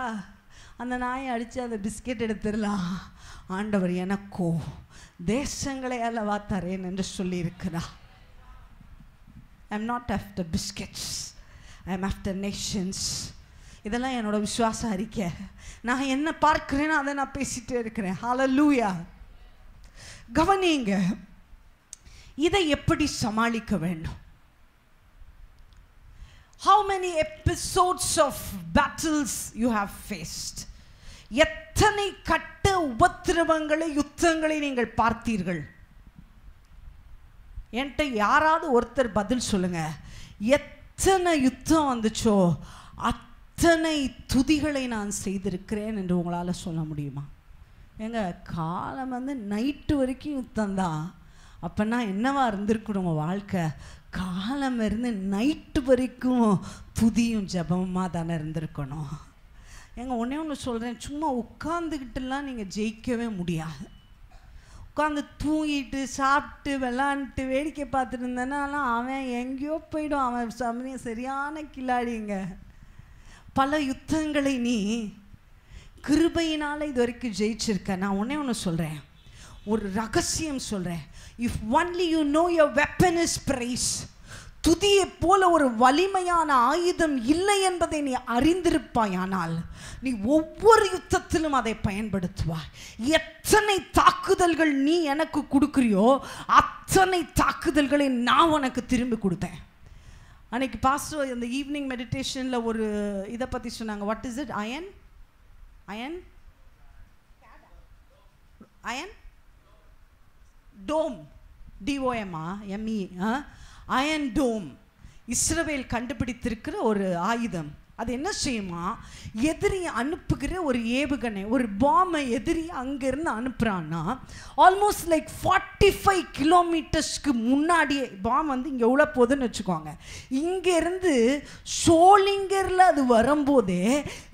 அந்த நாயை அடித்து அந்த பிஸ்கெட் எடுத்துடலாம். ஆண்டவர் எனக்கோ தேசங்களை அல்லவா தரேன் என்று சொல்லியிருக்கிறார். I am not after biscuits, I am after Nations. இதெல்லாம் என்னோட விசுவாச அறிக்கை. நான் என்ன பார்க்கிறேனோ அதை நான் பேசிகிட்டே இருக்கிறேன். ஹல்லேலூயா. கவனிங்க, இதை எப்படி சமாளிக்க வேண்டும்? How many episodes of battles you have faced? எத்தனை கட்ட உபத்திரவங்களை, யுத்தங்களை நீங்கள் பார்த்தீர்கள்? என்கிட்ட யாராவது ஒருத்தர் பதில் சொல்லுங்க. எத்தனை யுத்தம் வந்துச்சோ அத்தனை துதிகளை நான் செய்திருக்கிறேன் என்று உங்களால் சொல்ல முடியுமா? ஏங்க, காலம் நைட்டு வரைக்கும் யுத்தம்தான். அப்போனா என்னவா இருந்திருக்கணும் உங்கள் வாழ்க்கை? காலம் இருந்து நைட்டு வரைக்கும் துதியும் ஜபமாக தானே இருந்திருக்கணும். ஏங்க, ஒன்று சொல்கிறேன், சும்மா உட்காந்துக்கிட்டுலாம் நீங்கள் ஜெயிக்கவே முடியாது. உட்காந்து தூங்கிட்டு சாப்பிட்டு விளாண்டுட்டு வேடிக்கை பார்த்துட்டு இருந்தேன்னா அவன் எங்கேயோ போயிடும். அவன் சமயம் சரியான கில்லாடிங்க. பல யுத்தங்களை நீ கிருபையினால் இது வரைக்கும் ஜெயிச்சிருக்க. நான் ஒன்று சொல்கிறேன், ஒரு ரகசியம் சொல்கிறேன். If only you know your weapon is praise. துதியை போல ஒரு வலிமையான ஆயுதம் இல்லை என்பதை நீ அறிந்திருப்பாயானால் நீ ஒவ்வொரு யுத்தத்திலும் அதை பயன்படுத்துவாய். எத்தனை தாக்குதல்கள் நீ எனக்கு கொடுக்குறியோ அத்தனை தாக்குதல்களை நான் உனக்கு திரும்பி கொடுப்பேன். அன்னைக்கு பாஸ்டர் அந்த ஈவினிங் மெடிடேஷனில் ஒரு இதை பற்றி சொன்னாங்க. What is it? Iron dome, D O M M E, iron dome. Israel கண்டுபிடித்திருக்கிற ஒரு ஆயுதம். அது என்ன செய்யுமா? எதிரி அனுப்புகிற ஒரு ஏவுகணை, ஒரு பாம்பை எதிரி அங்கேருந்து அனுப்புகிறான்னா ஆல்மோஸ்ட் லைக் 45 கிலோமீட்டர்ஸ்க்கு முன்னாடியே பாம்பு இங்கே எவ்வளோ போகுதுன்னு வச்சுக்கோங்க. இங்கேருந்து ஷோலிங்கரில் அது வரும்போதே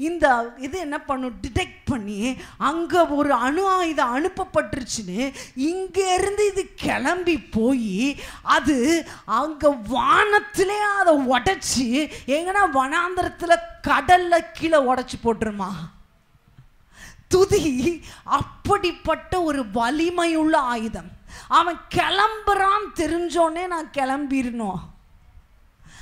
இந்த இது என்ன பண்ணும், டிடெக்ட் பண்ணி அங்கே ஒரு அணு ஆயுதம் அனுப்பப்பட்டுருச்சுன்னு இங்கேருந்து இது கிளம்பி போய் அது அங்கே வானத்திலே அதை உடைச்சி எங்கன்னா வனாந்தரத்தில் கடல்ல கீழே உடைச்சு போட்டுருமா. துதி அப்படிப்பட்ட ஒரு வலிமையுள்ள ஆயுதம். அவன் கிளம்புறான் தெரிஞ்சோடனே நான் கிளம்பிடணும்.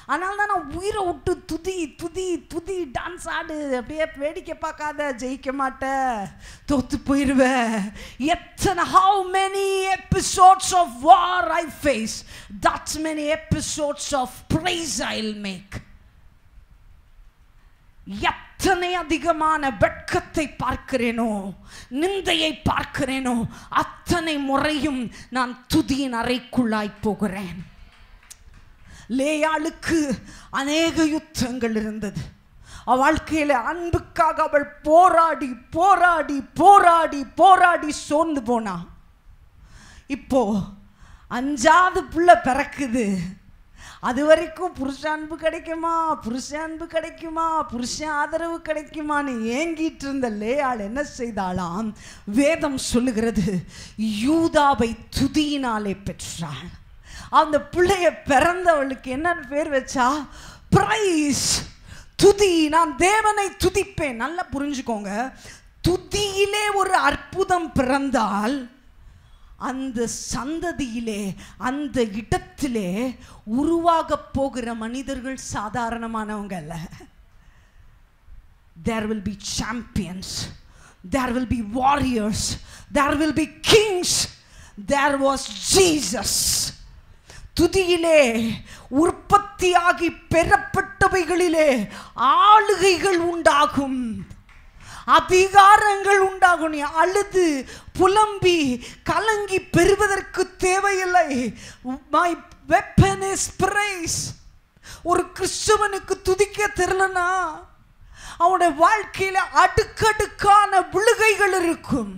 அதனால தான் நான் உயிரை விட்டு துதி துதி துதி டான்ஸ் ஆடு, அப்படியே வேடிக்கை பார்க்காத, ஜெயிக்க மாட்டேன், தோத்து போயிடுவேன். எத்தனை how many episodes of war I face, that many episodes of praise I'll make. எத்தனை அதிகமான வெட்கத்தை பார்க்கிறேனோ, நிந்தையை பார்க்கிறேனோ, அத்தனை முறையும் நான் துதியின் அறைக்குள்ளாய் போகிறேன். லேயாளுக்கு அநேக யுத்தங்கள் இருந்தது. அவள் வாழ்க்கையில் அன்புக்காக அவள் போராடி போராடி போராடி போராடி சோர்ந்து போனா. இப்போ 5வது பிள்ளை பிறக்குது. அது வரைக்கும் புருஷ அன்பு கிடைக்குமா, புருஷ அன்பு கிடைக்குமா, புருஷ ஆதரவு கிடைக்குமான்னு ஏங்கிட்டு இருந்த லேயாள் என்ன செய்தாலாம்? வேதம் சொல்லுகிறது, யூதாவை துதியினாலே பெற்றாள். அந்த பிள்ளைய பிறந்தவளுக்கு என்ன பேர் வச்சா? பிரைஸ், துதி. நான் தேவனை துதிப்பேன். நல்லா புரிஞ்சுக்கோங்க, துதியிலே ஒரு அற்புதம் பிறந்தால் அந்த சந்ததியிலே, அந்த இடத்திலே உருவாக போகிற மனிதர்கள் சாதாரணமானவங்க அல்ல. There will be champions, there will be warriors, there will be kings. There was Jesus. துதியிலே உற்பத்தியாகி பெறப்பட்டவைகளிலே ஆளுகைகள் உண்டாகும், அதிகாரங்கள் உண்டாகும். நீ அழுது புலம்பி கலங்கி பெறுவதற்கு தேவையில்லை. My weapon is praise. ஒரு கிறிஸ்தவனுக்கு துதிக்க தெரியலனா அவனுடைய வாழ்க்கையில அடுக்கடுக்கான விழுகைகள் இருக்கும்,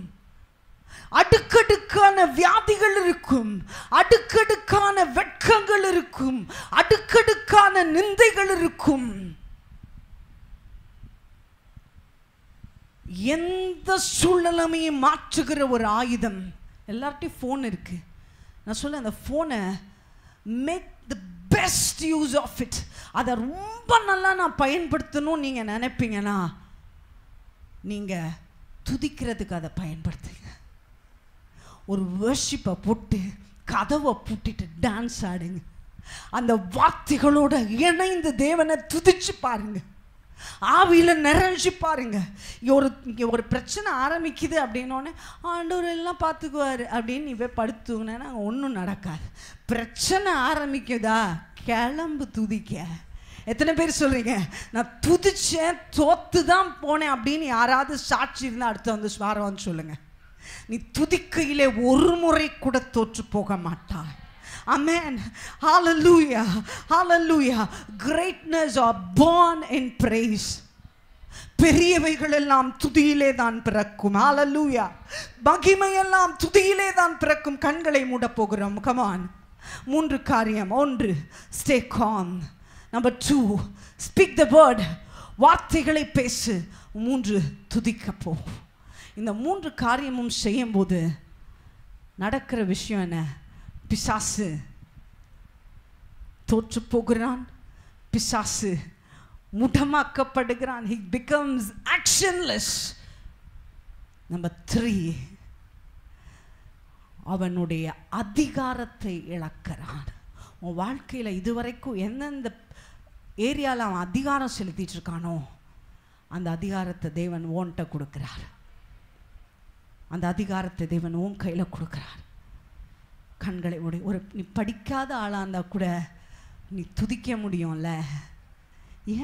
அடுக்கடுக்கான வியாதிகள் இருக்கும், அடுக்கடுக்கான வெட்கங்கள் இருக்கும், அடுக்கடுக்கான நிந்தைகள் இருக்கும். எந்த சூழ்நிலைமையை மாற்றுகிற ஒரு ஆயுதம் எல்லார்ட்டையும் ஃபோன் இருக்குது. நான் சொல்ல அந்த ஃபோனை make the best use of it. அதை ரொம்ப நல்லா நான் பயன்படுத்தணும்னு நீங்கள் நினைப்பீங்கன்னா நீங்கள் துதிக்கிறதுக்கு அதை பயன்படுத்துங்க. ஒரு வர்ஷிப்பை போட்டு கதவை பூட்டிட்டு டான்ஸ் ஆடுங்க. அந்த வார்த்தைகளோட இணைந்து தேவனை துதிச்சு பாருங்க. ஆவியில் நிறைஞ்சு பாருங்க. இங்கே ஒரு பிரச்சனை ஆரம்பிக்குது அப்படின்னோடனே ஆண்டவர் எல்லாம் பார்த்துக்குவார் அப்படின்னு நீ போய் படுத்துங்கன்னா ஒன்றும் நடக்காது. பிரச்சனை ஆரம்பிக்குதா, கிளம்பு துதிக்க. எத்தனை பேர் சொல்கிறீங்க நான் துதிச்சேன் தோத்து தான் போனேன் அப்படின்னு யாராவது சாட்சி இருந்தால் அடுத்து வந்து வாரம் வந்து சொல்லுங்கள். நீ துதிக்கையிலே ஒரு முறை கூட தோற்று போக மாட்டாய். Amen. Hallelujah. Hallelujah. Greatness are born in praise. பெரியவைகள் எல்லாம் துதியிலே தான் பிறக்கும். Hallelujah. மகிமை எல்லாம் துதியிலே தான் பிறக்கும். கண்களை மூட போகிறோம். Come on. 3 காரியம். 1, stay calm. Number 2, speak the word. வார்த்தைகளை பேசு. 3, துதிக்க போ. இந்த 3 காரியமும் செய்யும்போது நடக்கிற விஷயம் என்ன? பிசாசு தோற்று போகிறான். பிசாசு முடமாக்கப்படுகிறான். he becomes actionless. Number 3, அவனுடைய அதிகாரத்தை இழக்கிறான். உன் வாழ்க்கையில் இதுவரைக்கும் எந்தெந்த ஏரியாவில் அவன் அதிகாரம் செலுத்திட்டு இருக்கானோ அந்த அதிகாரத்தை தேவன் ஓன்ட்ட கொடுக்கிறார். அந்த அதிகாரத்தை தேவன் உன் கையில் கொடுக்கிறார். கண்களை மூடி. நீ படிக்காத ஆளாக இருந்தால் கூட நீ துதிக்க முடியும்ல.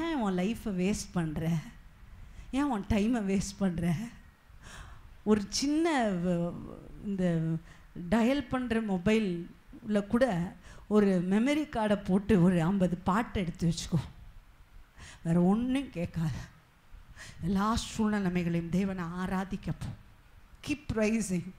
ஏன் உன் லைஃப்பை வேஸ்ட் பண்ணுற? ஏன் உன் டைமை வேஸ்ட் பண்ணுற? ஒரு சின்ன இந்த டயல் பண்ணுற மொபைலில் கூட ஒரு மெமரி கார்டை போட்டு ஒரு 50 பாட்டு எடுத்து வச்சுக்கோ. வேறு ஒன்றும் கேட்காத. எல்லா சூழ்நிலைகளையும் தேவனை ஆராதிக்கப்போ. Keep rising.